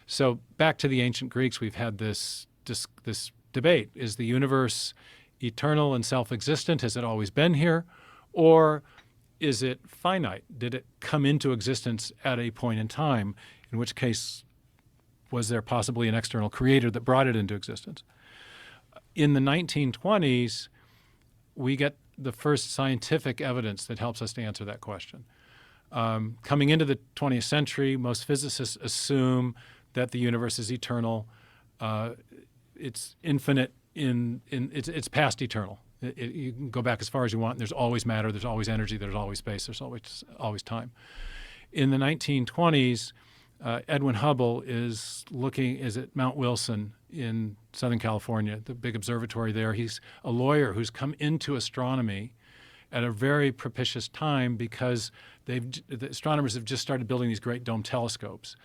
So back to the ancient Greeks, we've had this debate. Is the universe eternal and self-existent? Has it always been here? Or is it finite? Did it come into existence at a point in time? In which case, was there possibly an external creator that brought it into existence? In the 1920s, we get the first scientific evidence that helps us to answer that question. Coming into the 20th century, most physicists assume that the universe is eternal. It's infinite. It's past eternal. You can go back as far as you want. And there's always matter. There's always energy. There's always space. There's always time. In the 1920s, Edwin Hubble is at Mount Wilson in Southern California, the big observatory there. He's a lawyer who's come into astronomy at a very propitious time because the astronomers have just started building these great dome telescopes.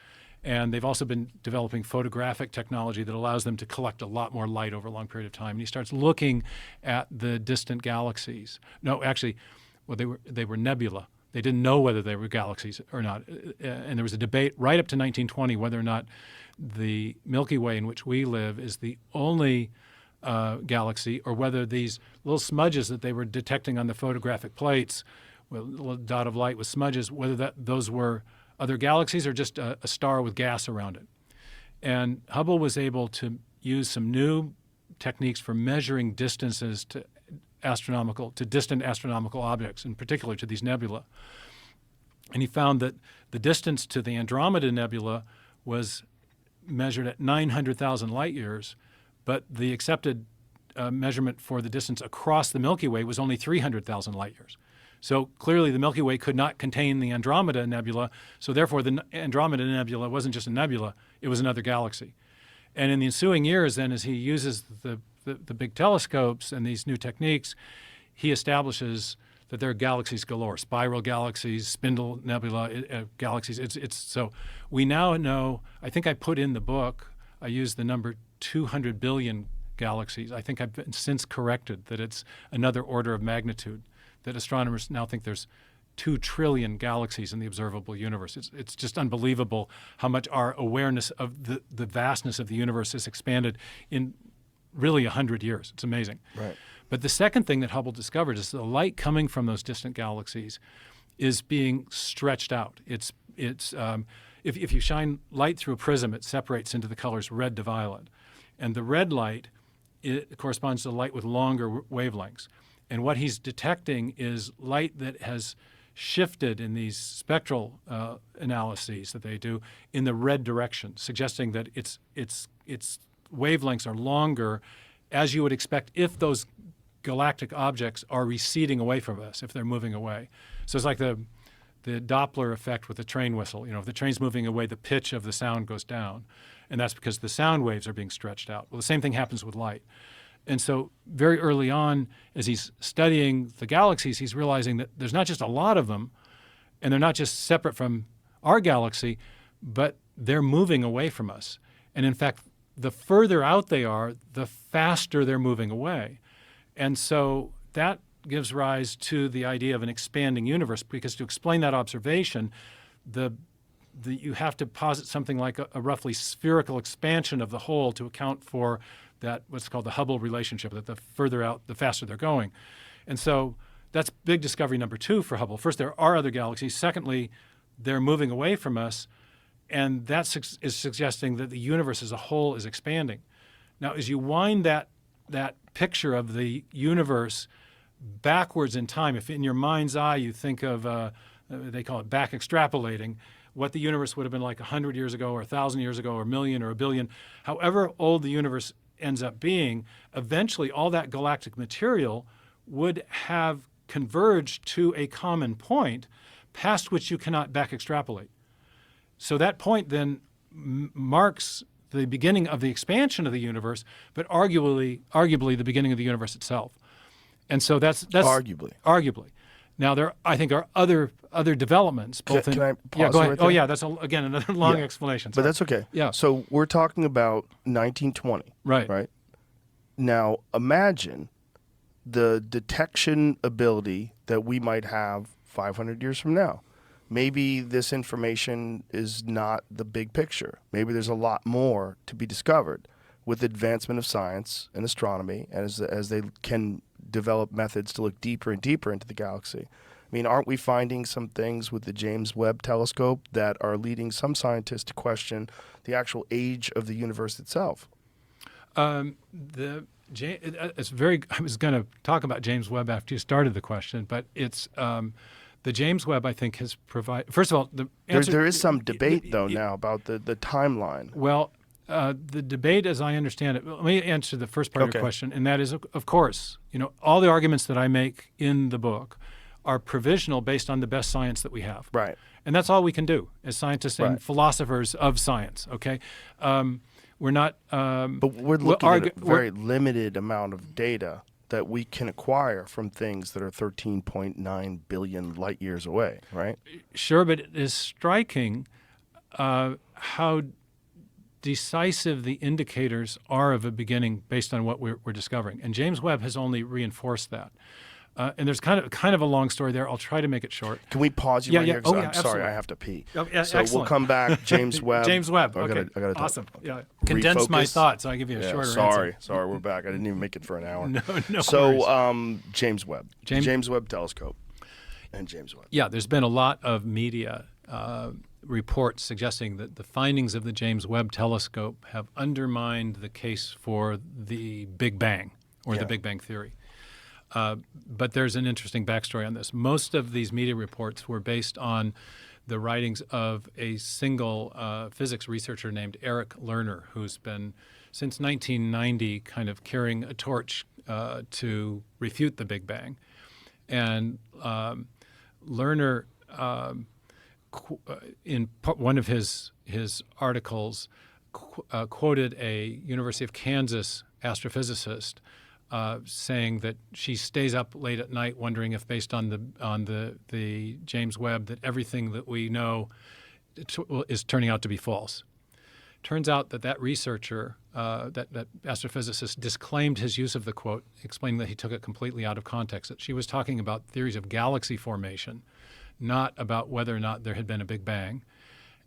And they've also been developing photographic technology that allows them to collect a lot more light over a long period of time. And he starts looking at the distant galaxies. No, actually, well, they were nebula. They didn't know whether they were galaxies or not. And there was a debate right up to 1920 whether or not the Milky Way in which we live is the only galaxy, or whether these little smudges that they were detecting on the photographic plates, with a little dot of light with smudges, whether those were other galaxies or just a star with gas around it. And Hubble was able to use some new techniques for measuring distances to distant astronomical objects, in particular to these nebula. And he found that the distance to the Andromeda Nebula was measured at 900,000 light years, but the accepted measurement for the distance across the Milky Way was only 300,000 light years. So clearly the Milky Way could not contain the Andromeda Nebula, so therefore the Andromeda Nebula wasn't just a nebula, it was another galaxy. And in the ensuing years then, as he uses the big telescopes and these new techniques, he establishes that there are galaxies galore, spiral galaxies, spindle nebula galaxies. So we now know, I think I put in the book, I used the number 200 billion galaxies. I think I've been since corrected that it's another order of magnitude, that astronomers now think there's 2 trillion galaxies in the observable universe. It's just unbelievable how much our awareness of the vastness of the universe has expanded in really 100 years. It's amazing. Right. But the second thing that Hubble discovered is the light coming from those distant galaxies is being stretched out. If you shine light through a prism, it separates into the colors red to violet. And the red light, it corresponds to light with longer wavelengths. And what he's detecting is light that has shifted in these spectral analyses that they do in the red direction, suggesting that its wavelengths are longer, as you would expect if those galactic objects are receding away from us, if they're moving away. So it's like the Doppler effect with the train whistle. You know, if the train's moving away, the pitch of the sound goes down. And that's because the sound waves are being stretched out. Well, the same thing happens with light. And so very early on, as he's studying the galaxies, he's realizing that there's not just a lot of them, and they're not just separate from our galaxy, but they're moving away from us. And in fact, the further out they are, the faster they're moving away. And so that gives rise to the idea of an expanding universe, because to explain that observation, you have to posit something like a roughly spherical expansion of the whole to account for that, what's called the Hubble relationship, that the further out, the faster they're going. And so that's big discovery number 2 for Hubble. First, there are other galaxies. Secondly, they're moving away from us, and that is suggesting that the universe as a whole is expanding. Now, as you wind that picture of the universe backwards in time, if in your mind's eye you think of, they call it back extrapolating, what the universe would have been like 100 years ago or 1,000 years ago or a million or a billion, however old the universe ends up being, eventually all that galactic material would have converged to a common point past which you cannot back extrapolate. So that point then marks the beginning of the expansion of the universe, but arguably the beginning of the universe itself. And so that's arguably. Now there, I think, are other developments. Both can I pause yeah, go ahead. right there? Oh yeah, that's again another long explanation. But that's okay. Yeah. So we're talking about 1920. Right. Right. Now imagine the detection ability that we might have 500 years from now. maybe this information is not the big picture. Maybe there's a lot more to be discovered with advancement of science and astronomy as they can develop methods to look deeper and deeper into the galaxy. I mean, aren't we finding some things with the James Webb telescope that are leading some scientists to question the actual age of the universe itself? It's very. I was going to talk about James Webb after you started the question, but it's the James Webb. I think has provided. First of all, the answer, there is some debate though now about the timeline. Well, the debate, as I understand it, let me answer the first part of your question, and that is, of course, all the arguments that I make in the book are provisional based on the best science that we have. Right. And that's all we can do as scientists and philosophers of science. Okay. We're not. But we're looking at a very limited amount of data that we can acquire from things that are 13.9 billion light years away, right? Sure, but it is striking how decisive the indicators are of a beginning based on what we're discovering. And James Webb has only reinforced that. And there's kind of a long story there. I'll try to make it short. Can we pause you right here? Oh, yeah, I'm absolutely. sorry, I have to pee. Oh, yeah, so excellent. we'll come back. James Webb. James Webb. I Okay. gotta Awesome. okay. Yeah. Condense my Refocus. thoughts. So I give you a shorter answer. Sorry, we're back. I didn't even make it for an hour. No So, worries. James Webb. James Webb telescope. And James Webb. Yeah, there's been a lot of media reports suggesting that the findings of the James Webb telescope have undermined the case for the Big Bang or the Big Bang theory. But there's an interesting backstory on this. Most of these media reports were based on the writings of a single physics researcher named Eric Lerner, who's been, since 1990, kind of carrying a torch to refute the Big Bang. And Lerner, in one of his articles, quoted a University of Kansas astrophysicist saying that she stays up late at night wondering if, based on the James Webb, that everything that we know is turning out to be false. Turns out that researcher, that astrophysicist, disclaimed his use of the quote, explaining that he took it completely out of context. That she was talking about theories of galaxy formation, not about whether or not there had been a Big Bang,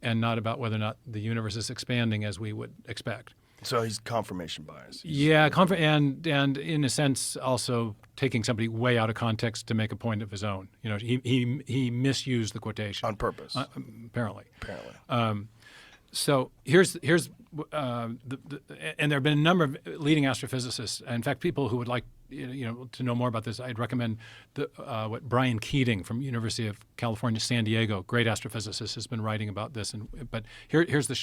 and not about whether or not the universe is expanding as we would expect. So he's confirmation bias. Yeah, and in a sense also taking somebody way out of context to make a point of his own. He misused the quotation on purpose. Apparently. Apparently. So here's and there have been a number of leading astrophysicists. In fact, people who would like to know more about this, I'd recommend what Brian Keating from University of California, San Diego, great astrophysicist, has been writing about this. But here's the